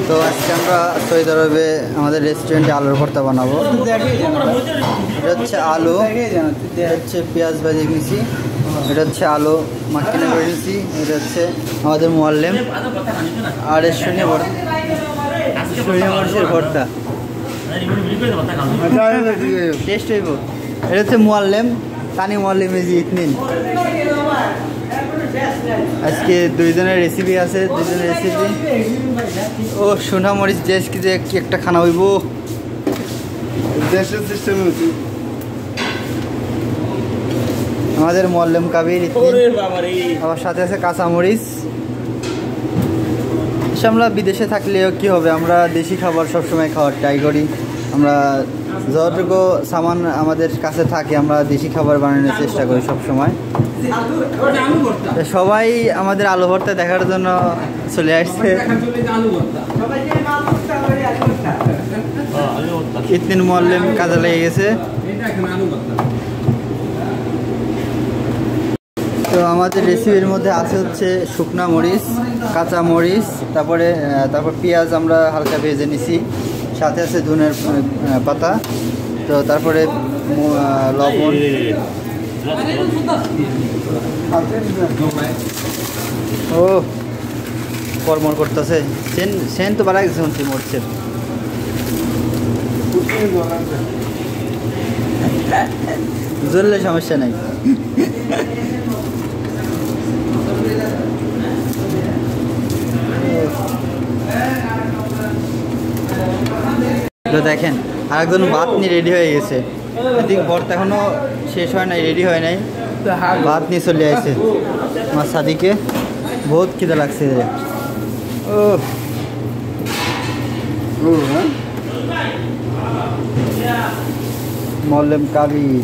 তো আজকে আমরা সৌদি আরবে আমাদের রেস্টুরেন্টে আলুর ভর্তা বানাবো। এটা হচ্ছে আলু, এটা হচ্ছে পেঁয়াজ ভাজি নিয়েছি, এটা হচ্ছে আলু মাখিয়ে করে নিয়েছি, এটা হচ্ছে আমাদের মোয়াল্লেম, আর সরিষা মরিচের ভর্তা টেস্ট হইব। এটা হচ্ছে মোয়াল্লেম, তানি মোয়াল্লেম ইতনিন। আজকে দুইজনের রেসিপি আছে, দুইজনের রেসিপি। ও সোনা মরিচ দেশ কি যে একটা খানা হইব দেশের সিস্টেম। আমাদের মোয়াল্লেম কাবির, আমার সাথে আছে কাঁচা মরিচ। আমরা বিদেশে থাকলেও কি হবে, আমরা দেশি খাবার সবসময় খাওয়ার ট্রাই করি। আমরা যতটুকু সামান আমাদের কাছে থাকে আমরা দেশি খাবার বানানোর চেষ্টা করি সবসময়। সবাই আমাদের আলু ভর্তা দেখার জন্য চলে আসছে। ইতনিন মোয়াল্লেম কাজে লেগে গেছে। তো আমাদের রেসিপির মধ্যে আছে হচ্ছে শুকনা মরিচ, কাঁচা মরিচ, তারপর পেঁয়াজ আমরা হালকা ভেজে নিছি, সাথে আছে ধনের পাতা, তো তারপরে লবণ। ও কর্মর করতেছে, সেন তো বাড়া গেছে শুনছি মরছে। জ্বললে সমস্যা নাই। তো দেখেন আরেকজন ভাত নিয়ে রেডি হয়ে গেছে। এদিকে ভর্তা এখনো শেষ হয় নাই, রেডি হয় নাই, ভাত নিয়ে চলে আসছে আমার সাদিকে। বহুত খিদে লাগছে। ও মোয়াল্লেম কাবির।